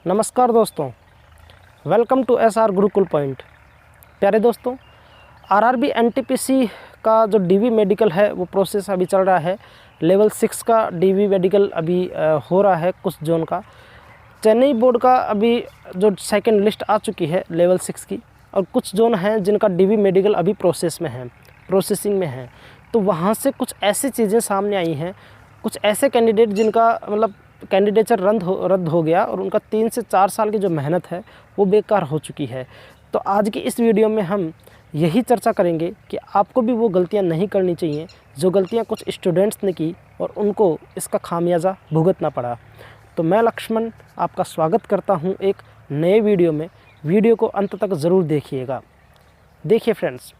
नमस्कार दोस्तों, welcome to SR Gurukul point. प्यारे दोस्तों, आरआरबी एनटीपीसी का जो डीवी मेडिकल है वो प्रोसेस अभी चल रहा है। लेवल 6 का डीवी मेडिकल अभी हो रहा है कुछ जोन का। चेन्नई बोर्ड का अभी जो सेकंड लिस्ट आ चुकी है लेवल 6 की, और कुछ जोन हैं जिनका डीवी मेडिकल अभी प्रोसेसिंग में है। तो वहाँ से कुछ ऐसी चीज़ें सामने आई हैं, कुछ ऐसे कैंडिडेट जिनका मतलब कैंडिडेचर रद्द हो गया और उनका 3 से 4 साल की जो मेहनत है वो बेकार हो चुकी है। तो आज की इस वीडियो में हम यही चर्चा करेंगे कि आपको भी वो गलतियां नहीं करनी चाहिए जो गलतियां कुछ स्टूडेंट्स ने की और उनको इसका खामियाजा भुगतना पड़ा। तो मैं लक्ष्मण आपका स्वागत करता हूं एक नए वीडियो में। वीडियो को अंत तक ज़रूर देखिएगा। देखिए फ्रेंड्स,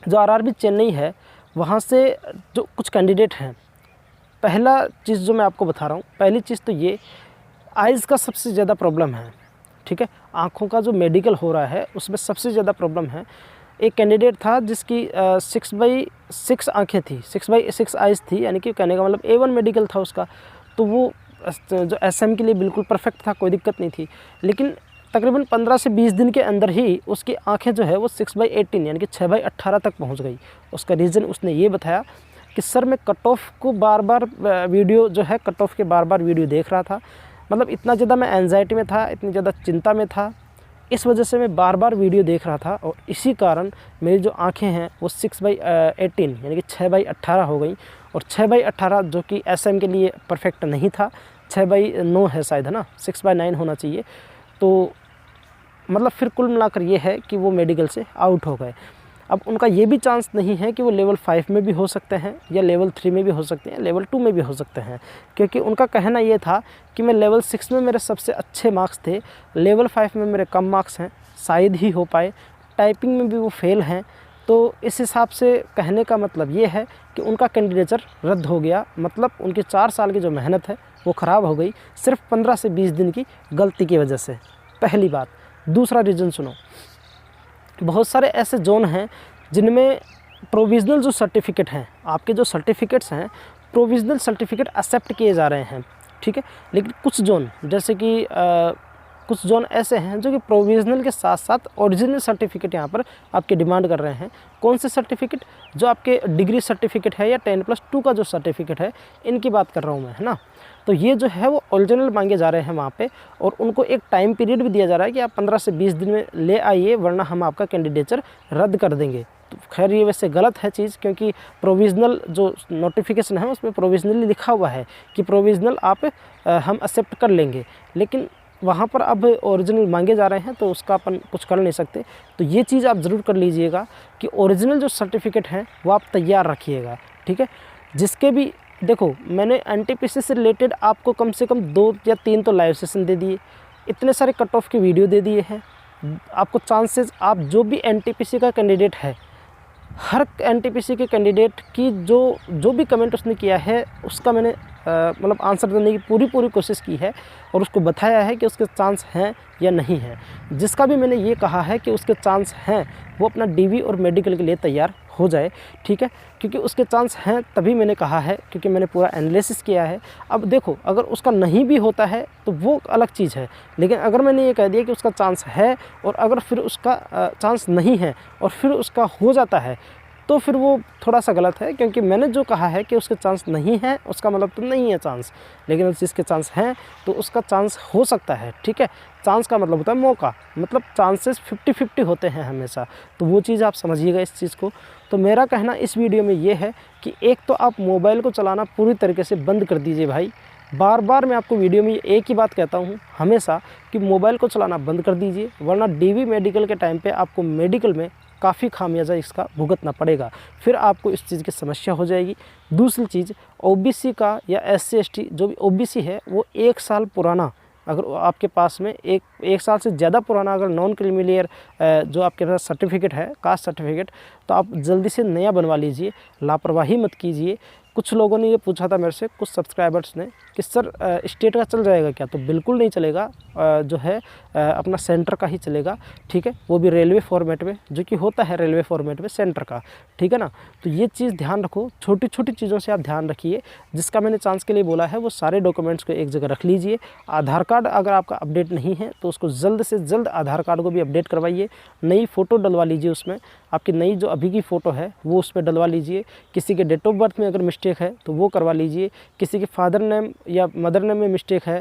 जो आरआरबी चेन्नई है वहाँ से जो कुछ कैंडिडेट हैं, पहला चीज़ जो मैं आपको बता रहा हूँ, पहली चीज़ तो ये आइज़ का सबसे ज़्यादा प्रॉब्लम है। ठीक है, आँखों का जो मेडिकल हो रहा है उसमें सबसे ज़्यादा प्रॉब्लम है। एक कैंडिडेट था जिसकी 6/6 आँखें थी, 6/6 आइज़ थी, यानी कि कहने का मतलब A1 मेडिकल था उसका। तो वो जो SM के लिए बिल्कुल परफेक्ट था, कोई दिक्कत नहीं थी। लेकिन तकरीबन 15 से 20 दिन के अंदर ही उसकी आँखें जो है वो 6/18 यानी कि 6/18 तक पहुँच गई। उसका रीज़न उसने ये बताया कि सर मैं कट ऑफ को बार बार वीडियो देख रहा था। मतलब इतना ज़्यादा मैं एंजाइटी में था, इतनी ज़्यादा चिंता में था, इस वजह से मैं बार बार वीडियो देख रहा था और इसी कारण मेरी जो आंखें हैं वो 6/18 यानी कि 6/18 हो गई। और 6/18 जो कि SM के लिए परफेक्ट नहीं था, 6/9 है शायद, है ना, 6/9 होना चाहिए। तो मतलब फिर कुल मिलाकर ये है कि वो मेडिकल से आउट हो गए। अब उनका ये भी चांस नहीं है कि वो लेवल 5 में भी हो सकते हैं या लेवल 3 में भी हो सकते हैं, लेवल 2 में भी हो सकते हैं, क्योंकि उनका कहना ये था कि मैं लेवल 6 में मेरे सबसे अच्छे मार्क्स थे, लेवल 5 में मेरे कम मार्क्स हैं, शायद ही हो पाए, टाइपिंग में भी वो फेल हैं। तो इस हिसाब से कहने का मतलब ये है कि उनका कैंडिडेचर रद्द हो गया। मतलब उनकी 4 साल की जो मेहनत है वो ख़राब हो गई सिर्फ 15 से 20 दिन की गलती की वजह से। पहली बात। दूसरा रीज़न सुनो, बहुत सारे ऐसे जोन हैं जिनमें प्रोविज़नल जो सर्टिफिकेट हैं, आपके जो सर्टिफिकेट्स हैं, प्रोविज़नल सर्टिफिकेट एक्सेप्ट किए जा रहे हैं। ठीक है, लेकिन कुछ जोन जैसे कि कुछ जोन ऐसे हैं जो कि प्रोविज़नल के साथ साथ ओरिजिनल सर्टिफिकेट यहाँ पर आपके डिमांड कर रहे हैं। कौन से सर्टिफिकेट? जो आपके डिग्री सर्टिफिकेट है या 10+2 का जो सर्टिफिकेट है, इनकी बात कर रहा हूँ मैं, है ना। तो ये जो है वो ओरिजिनल मांगे जा रहे हैं वहाँ पे, और उनको एक टाइम पीरियड भी दिया जा रहा है कि आप 15 से 20 दिन में ले आइए, वरना हम आपका कैंडिडेचर रद्द कर देंगे। तो खैर ये वैसे गलत है चीज़, क्योंकि प्रोविज़नल जो नोटिफिकेशन है उसमें प्रोविज़नली लिखा हुआ है कि प्रोविज़नल हम एक्सेप्ट कर लेंगे, लेकिन वहाँ पर अब ओरिजिनल मांगे जा रहे हैं तो उसका अपन कुछ कर नहीं सकते। तो ये चीज़ आप ज़रूर कर लीजिएगा कि ओरिजिनल जो सर्टिफिकेट हैं वो आप तैयार रखिएगा। ठीक है, जिसके भी देखो, मैंने एनटीपीसी से रिलेटेड आपको कम से कम 2 या 3 तो लाइव सेशन दे दिए, इतने सारे कट ऑफ की वीडियो दे दिए हैं। आपको चांसेस, आप जो भी एनटीपीसी का कैंडिडेट है, हर एनटीपीसी के कैंडिडेट की जो भी कमेंट उसने किया है उसका मैंने मतलब आंसर देने की पूरी कोशिश की है और उसको बताया है कि उसके चांस हैं या नहीं हैं। जिसका भी मैंने ये कहा है कि उसके चांस हैं, वो अपना डीवी और मेडिकल के लिए तैयार हो जाए। ठीक है, क्योंकि उसके चांस हैं तभी मैंने कहा है, क्योंकि मैंने पूरा एनालिसिस किया है। अब देखो, अगर उसका नहीं भी होता है तो वो अलग चीज़ है, लेकिन अगर मैंने ये कह दिया कि उसका चांस है और अगर फिर उसका चांस नहीं है और फिर उसका हो जाता है, तो फिर वो थोड़ा सा गलत है। क्योंकि मैंने जो कहा है कि उसके चांस नहीं है, उसका मतलब तो नहीं है चांस, लेकिन जिसके चांस हैं तो उसका चांस हो सकता है। ठीक है, चांस का मतलब होता है मौका, मतलब चांसेस 50-50 होते हैं हमेशा। तो वो चीज़ आप समझिएगा इस चीज़ को। तो मेरा कहना इस वीडियो में ये है कि एक तो आप मोबाइल को चलाना पूरी तरीके से बंद कर दीजिए भाई। बार बार मैं आपको वीडियो में एक ही बात कहता हूँ हमेशा कि मोबाइल को चलाना बंद कर दीजिए, वरना डीवी मेडिकल के टाइम पे आपको मेडिकल में काफ़ी खामियाजा इसका भुगतना पड़ेगा, फिर आपको इस चीज़ की समस्या हो जाएगी। दूसरी चीज़, ओबीसी का या SC ST जो भी ओबीसी है वो 1 साल पुराना, अगर आपके पास में एक साल से ज़्यादा पुराना अगर नॉन क्रीमिलियर जो आपके पास सर्टिफिकेट है, कास्ट सर्टिफिकेट, तो आप जल्दी से नया बनवा लीजिए, लापरवाही मत कीजिए। कुछ लोगों ने ये पूछा था मेरे से, कुछ सब्सक्राइबर्स ने, कि सर स्टेट का चल जाएगा क्या? तो बिल्कुल नहीं चलेगा, जो है अपना सेंटर का ही चलेगा, ठीक है, वो भी रेलवे फॉर्मेट में, जो कि होता है रेलवे फॉर्मेट में सेंटर का, ठीक है ना। तो ये चीज़ ध्यान रखो, छोटी छोटी चीज़ों से आप ध्यान रखिए। जिसका मैंने चांस के लिए बोला है वो सारे डॉक्यूमेंट्स को एक जगह रख लीजिए। आधार कार्ड अगर आपका अपडेट नहीं है तो उसको जल्द से जल्द आधार कार्ड को भी अपडेट करवाइए। नई फ़ोटो डलवा लीजिए, उसमें आपकी नई जो अभी की फ़ोटो है वो उसमें डलवा लीजिए। किसी के डेट ऑफ बर्थ में अगर मिस्टेक है तो वो करवा लीजिए। किसी के फादर नेम या मदर नेम में मिस्टेक है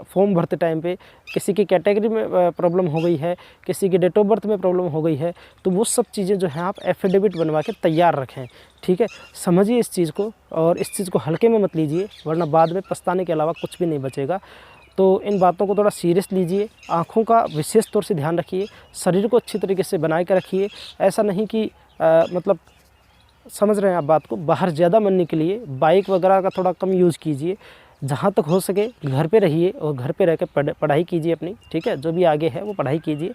फॉर्म भरते टाइम पे, किसी की कैटेगरी में प्रॉब्लम हो गई है, किसी के डेट ऑफ बर्थ में प्रॉब्लम हो गई है, तो वो सब चीज़ें जो हैं आप एफिडेविट बनवा के तैयार रखें, ठीक है। समझिए इस चीज़ को और इस चीज़ को हल्के में मत लीजिए, वरना बाद में पछताने के अलावा कुछ भी नहीं बचेगा। तो इन बातों को थोड़ा सीरियस लीजिए। आँखों का विशेष तौर से ध्यान रखिए, शरीर को अच्छी तरीके से बना के रखिए। ऐसा नहीं कि मतलब समझ रहे हैं आप बात को, बाहर ज़्यादा बनने के लिए बाइक वगैरह का थोड़ा कम यूज़ कीजिए। जहाँ तक हो सके घर पे रहिए और घर पे रह के पढ़ाई कीजिए अपनी, ठीक है, जो भी आगे है वो पढ़ाई कीजिए।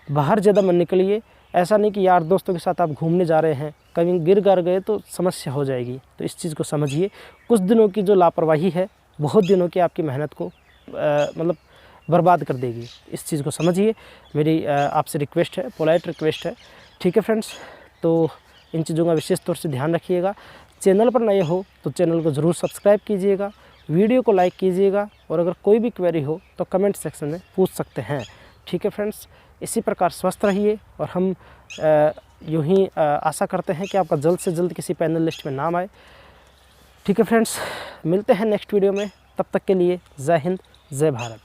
बाहर ज़्यादा बनने के लिए ऐसा नहीं कि यार दोस्तों के साथ आप घूमने जा रहे हैं, कहीं गिर गए तो समस्या हो जाएगी। तो इस चीज़ को समझिए। कुछ दिनों की जो लापरवाही है बहुत दिनों की आपकी मेहनत को मतलब बर्बाद कर देगी। इस चीज़ को समझिए। मेरी आपसे रिक्वेस्ट है, पोलाइट रिक्वेस्ट है, ठीक है फ्रेंड्स। तो इन चीज़ों का विशेष तौर से ध्यान रखिएगा। चैनल पर नए हो तो चैनल को ज़रूर सब्सक्राइब कीजिएगा, वीडियो को लाइक कीजिएगा और अगर कोई भी क्वेरी हो तो कमेंट सेक्शन में पूछ सकते हैं, ठीक है फ्रेंड्स। इसी प्रकार स्वस्थ रहिए और हम यूँ ही आशा करते हैं कि आपका जल्द से जल्द किसी पैनल लिस्ट में नाम आए, ठीक है फ्रेंड्स। मिलते हैं नेक्स्ट वीडियो में, तब तक के लिए जय हिंद, जय भारत।